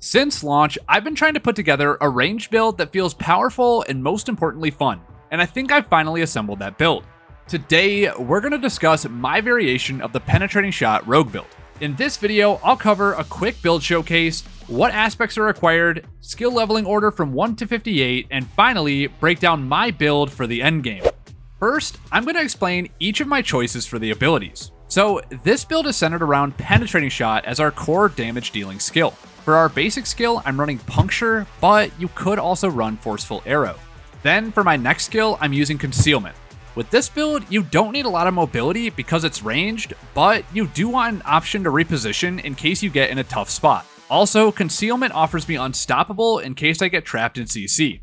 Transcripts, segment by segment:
Since launch, I've been trying to put together a ranged build that feels powerful and most importantly fun, and I think I've finally assembled that build. Today, we're going to discuss my variation of the penetrating shot rogue build. In this video, I'll cover a quick build showcase, what aspects are required, skill leveling order from 1 to 58, and finally, break down my build for the endgame. First, I'm going to explain each of my choices for the abilities. So, this build is centered around penetrating shot as our core damage dealing skill. For our basic skill, I'm running puncture, but you could also run forceful arrow. Then for my next skill, I'm using concealment. With this build, you don't need a lot of mobility because it's ranged, but you do want an option to reposition in case you get in a tough spot. Also, concealment offers me unstoppable in case I get trapped in CC.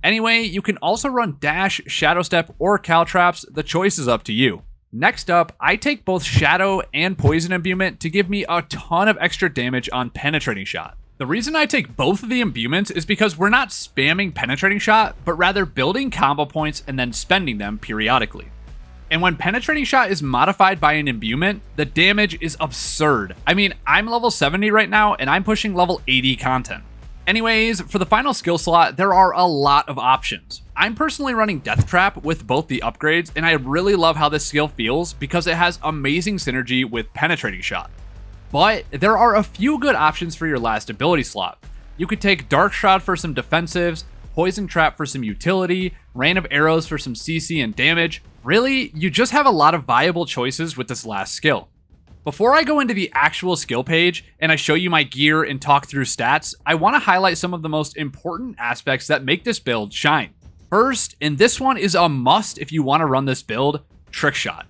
Anyway, you can also run dash, shadow step, or caltraps, the choice is up to you. Next up, I take both shadow and poison imbuement to give me a ton of extra damage on penetrating shot. The reason I take both of the imbuements is because we're not spamming penetrating shot, but rather building combo points and then spending them periodically. And when penetrating shot is modified by an imbuement, the damage is absurd. I mean, I'm level 70 right now and I'm pushing level 80 content. Anyways, for the final skill slot, there are a lot of options. I'm personally running Death Trap with both the upgrades, and I really love how this skill feels because it has amazing synergy with penetrating shot. But there are a few good options for your last ability slot. You could take Dark Shroud for some defensives, Poison Trap for some utility, Rain of Arrows for some CC and damage. Really, you just have a lot of viable choices with this last skill. Before I go into the actual skill page and I show you my gear and talk through stats, I want to highlight some of the most important aspects that make this build shine. First, and this one is a must if you want to run this build, Trick Shot.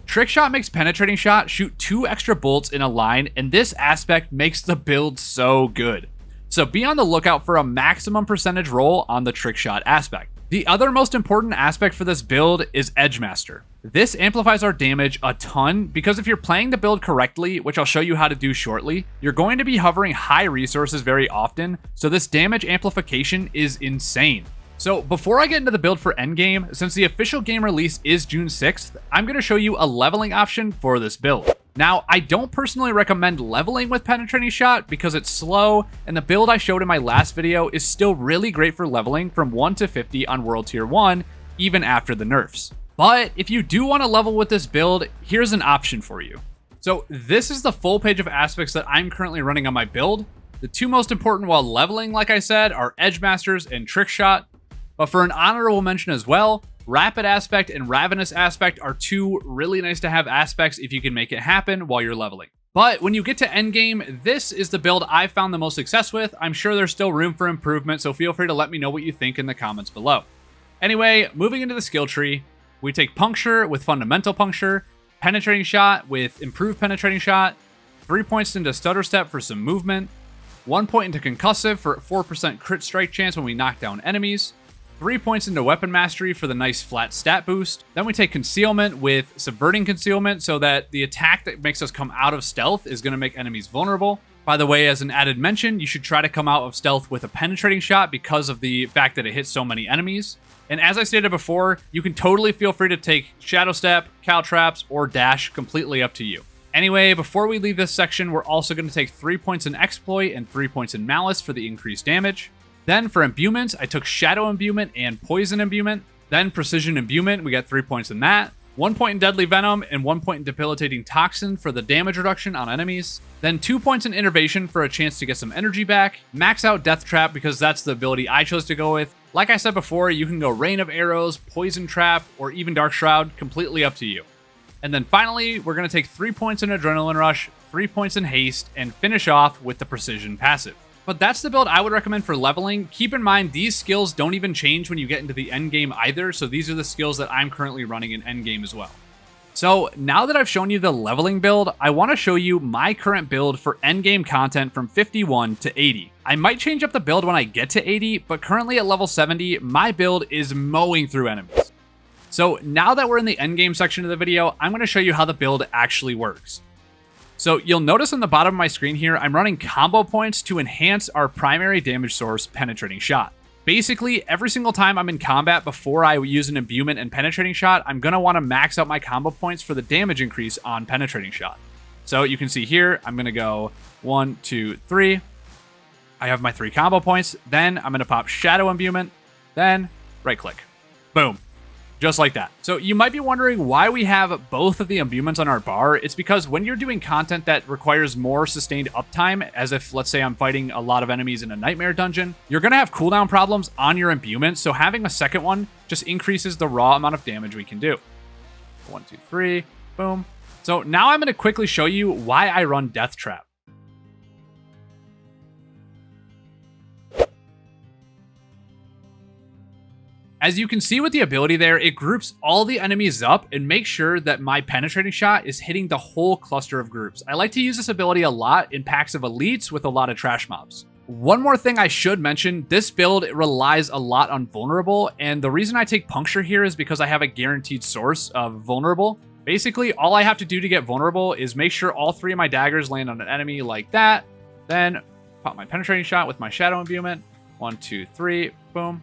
Trick Shot makes penetrating shot shoot 2 extra bolts in a line, and this aspect makes the build so good. So be on the lookout for a maximum percentage roll on the Trick Shot aspect. The other most important aspect for this build is Edgemaster. This amplifies our damage a ton because if you're playing the build correctly, which I'll show you how to do shortly, you're going to be hovering high resources very often, so this damage amplification is insane. So before I get into the build for endgame, since the official game release is June 6th, I'm going to show you a leveling option for this build. Now, I don't personally recommend leveling with penetrating shot because it's slow, and the build I showed in my last video is still really great for leveling from 1 to 50 on World Tier 1, even after the nerfs. But if you do want to level with this build, here's an option for you. So this is the full page of aspects that I'm currently running on my build. The two most important while leveling, like I said, are Edgemasters and Trick Shot. But for an honorable mention as well, Rapid Aspect and Ravenous Aspect are two really nice to have aspects if you can make it happen while you're leveling. But when you get to endgame, this is the build I've found the most success with. I'm sure there's still room for improvement, so feel free to let me know what you think in the comments below. Anyway, moving into the skill tree, we take Puncture with Fundamental Puncture, Penetrating Shot with Improved Penetrating Shot, 3 points into Stutter Step for some movement, 1 point into Concussive for 4% crit strike chance when we knock down enemies, 3 points into Weapon Mastery for the nice flat stat boost. Then we take Concealment with Subverting Concealment so that the attack that makes us come out of stealth is going to make enemies vulnerable. By the way, as an added mention, you should try to come out of stealth with a penetrating shot because of the fact that it hits so many enemies. And as I stated before, you can totally feel free to take Shadow Step, Caltraps, or Dash, completely up to you. Anyway, before we leave this section, we're also going to take 3 points in Exploit and 3 points in Malice for the increased damage. Then for imbuements, I took Shadow Imbuement and Poison Imbuement. Then Precision Imbuement, we got 3 points in that. 1 point in Deadly Venom and 1 point in Debilitating Toxin for the damage reduction on enemies. Then 2 points in Innervation for a chance to get some energy back. Max out Death Trap because that's the ability I chose to go with. Like I said before, you can go Rain of Arrows, Poison Trap, or even Dark Shroud, completely up to you. And then finally, we're going to take 3 points in Adrenaline Rush, 3 points in Haste, and finish off with the Precision passive. But that's the build I would recommend for leveling. Keep in mind, these skills don't even change when you get into the endgame either, so these are the skills that I'm currently running in endgame as well. So now that I've shown you the leveling build, I want to show you my current build for endgame content from 51 to 80. I might change up the build when I get to 80, but currently at level 70, my build is mowing through enemies. So now that we're in the endgame section of the video, I'm going to show you how the build actually works. So you'll notice on the bottom of my screen here, I'm running combo points to enhance our primary damage source, Penetrating Shot. Basically, every single time I'm in combat before I use an imbuement and penetrating shot, I'm going to want to max out my combo points for the damage increase on penetrating shot. So you can see here, I'm going to go 1, 2, 3. I have my 3 combo points. Then I'm going to pop Shadow Imbuement, then right click. Boom. Just like that. So you might be wondering why we have both of the imbuements on our bar. It's because when you're doing content that requires more sustained uptime, as if, let's say I'm fighting a lot of enemies in a nightmare dungeon, you're going to have cooldown problems on your imbuement. So having a second one just increases the raw amount of damage we can do. 1, 2, 3, boom. So now I'm going to quickly show you why I run Death Trap. As you can see with the ability there, it groups all the enemies up and makes sure that my penetrating shot is hitting the whole cluster of groups. I like to use this ability a lot in packs of elites with a lot of trash mobs. One more thing I should mention, this build relies a lot on vulnerable, and the reason I take puncture here is because I have a guaranteed source of vulnerable. Basically, all I have to do to get vulnerable is make sure all 3 of my daggers land on an enemy like that, then pop my penetrating shot with my shadow imbuement. 1, 2, 3, boom.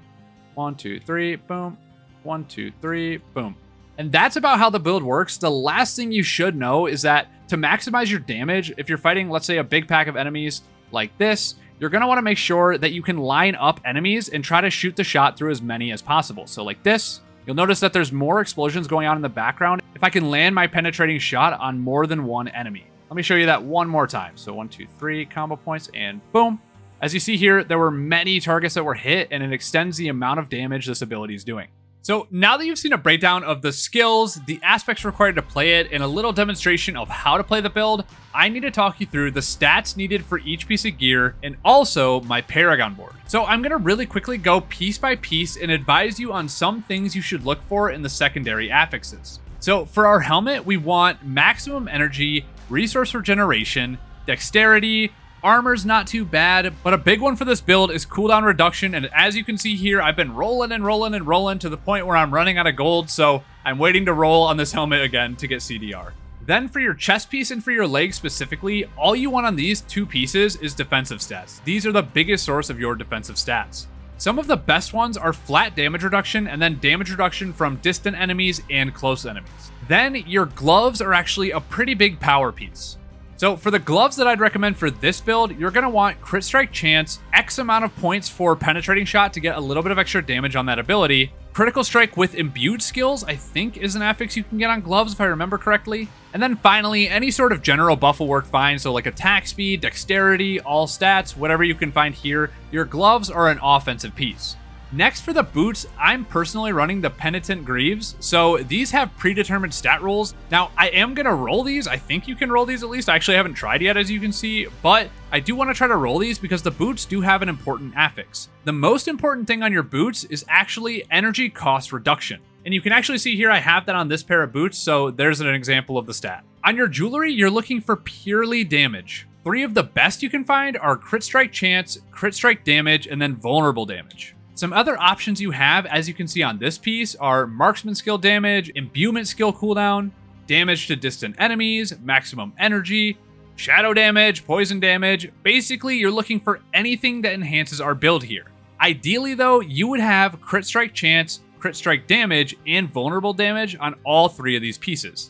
1, 2, 3, boom. 1, 2, 3, boom. And that's about how the build works. The last thing you should know is that to maximize your damage, if you're fighting, let's say, a big pack of enemies like this, you're going to want to make sure that you can line up enemies and try to shoot the shot through as many as possible. So like this, you'll notice that there's more explosions going on in the background if I can land my penetrating shot on more than one enemy. Let me show you that one more time. So 1, 2, 3 combo points and boom. As you see here, there were many targets that were hit, and it extends the amount of damage this ability is doing. So now that you've seen a breakdown of the skills, the aspects required to play it, and a little demonstration of how to play the build, I need to talk you through the stats needed for each piece of gear, and also my Paragon board. So I'm going to really quickly go piece by piece and advise you on some things you should look for in the secondary affixes. So for our helmet, we want maximum energy, resource regeneration, dexterity. Armor's not too bad, but a big one for this build is cooldown reduction, and as you can see here, I've been rolling and rolling and rolling to the point where I'm running out of gold, so I'm waiting to roll on this helmet again to get CDR. Then for your chest piece and for your legs specifically, all you want on these 2 pieces is defensive stats. These are the biggest source of your defensive stats. Some of the best ones are flat damage reduction and then damage reduction from distant enemies and close enemies. Then your gloves are actually a pretty big power piece. So for the gloves that I'd recommend for this build, you're going to want crit strike chance, X amount of points for penetrating shot to get a little bit of extra damage on that ability. Critical strike with imbued skills, I think, is an affix you can get on gloves if I remember correctly. And then finally, any sort of general buff will work fine. So like attack speed, dexterity, all stats, whatever you can find here. Your gloves are an offensive piece. Next for the boots, I'm personally running the Penitent Greaves, so these have predetermined stat rolls. Now, I am going to roll these. I think you can roll these at least. I actually haven't tried yet, as you can see, but I do want to try to roll these because the boots do have an important affix. The most important thing on your boots is actually energy cost reduction. And you can actually see here, I have that on this pair of boots, so there's an example of the stat. On your jewelry, you're looking for purely damage. 3 of the best you can find are crit strike chance, crit strike damage, and then vulnerable damage. Some other options you have, as you can see on this piece, are marksman skill damage, imbuement skill cooldown, damage to distant enemies, maximum energy, shadow damage, poison damage. Basically, you're looking for anything that enhances our build here. Ideally, though, you would have crit strike chance, crit strike damage, and vulnerable damage on all 3 of these pieces.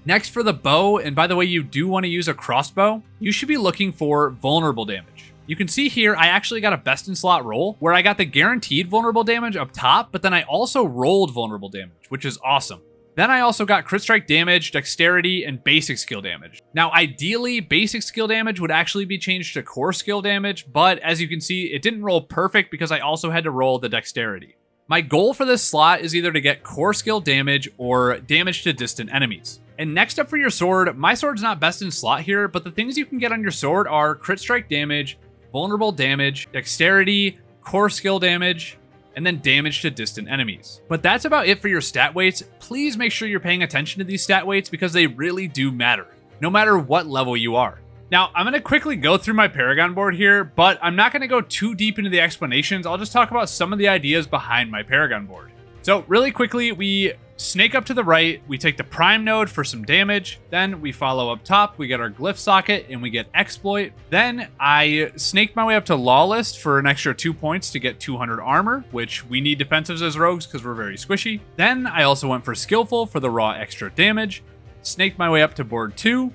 Next for the bow, and by the way, you do want to use a crossbow, you should be looking for vulnerable damage. You can see here, I actually got a best in slot roll where I got the guaranteed vulnerable damage up top, but then I also rolled vulnerable damage, which is awesome. Then I also got crit strike damage, dexterity, and basic skill damage. Now, ideally, basic skill damage would actually be changed to core skill damage, but as you can see, it didn't roll perfect because I also had to roll the dexterity. My goal for this slot is either to get core skill damage or damage to distant enemies. And next up for your sword, my sword's not best in slot here, but the things you can get on your sword are crit strike damage, vulnerable damage, dexterity, core skill damage, and then damage to distant enemies. But that's about it for your stat weights. Please make sure you're paying attention to these stat weights because they really do matter, no matter what level you are. Now, I'm going to quickly go through my Paragon board here, but I'm not going to go too deep into the explanations. I'll just talk about some of the ideas behind my Paragon board. So really quickly, we snake up to the right, we take the prime node for some damage, then we follow up top, we get our glyph socket, and we get exploit. Then I snaked my way up to lawless for an extra 2 points to get 200 armor, which we need defensives as rogues because we're very squishy. Then I also went for skillful for the raw extra damage, snaked my way up to board 2,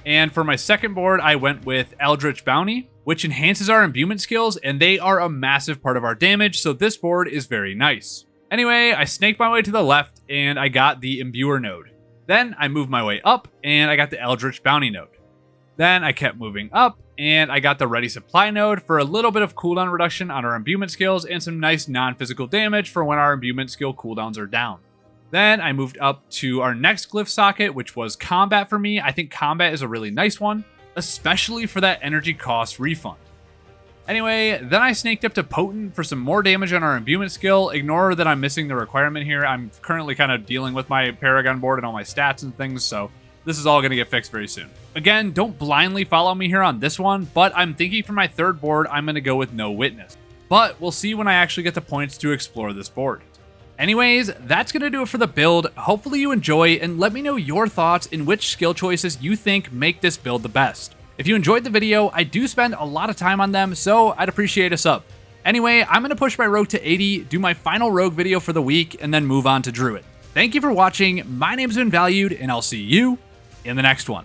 and for my second board, I went with Eldritch Bounty. which enhances our imbuement skills, and they are a massive part of our damage, so this board is very nice. Anyway, I snaked my way to the left, and I got the Imbuer node. Then I moved my way up, and I got the Eldritch Bounty node. Then I kept moving up, and I got the Ready Supply node for a little bit of cooldown reduction on our imbuement skills and some nice non-physical damage for when our imbuement skill cooldowns are down. Then I moved up to our next glyph socket, which was Combat for me. I think Combat is a really nice one, especially for that energy cost refund. Anyway, then I snaked up to Potent for some more damage on our imbuement skill. Ignore that I'm missing the requirement here. I'm currently kind of dealing with my Paragon board and all my stats and things, so this is all going to get fixed very soon. Again, don't blindly follow me here on this one, but I'm thinking for my third board, I'm going to go with No Witness. But we'll see when I actually get the points to explore this board. Anyways, that's going to do it for the build. Hopefully you enjoy, and let me know your thoughts in which skill choices you think make this build the best. If you enjoyed the video, I do spend a lot of time on them, so I'd appreciate a sub. Anyway, I'm going to push my rogue to 80, do my final rogue video for the week, and then move on to Druid. Thank you for watching, my name's been Valued, and I'll see you in the next one.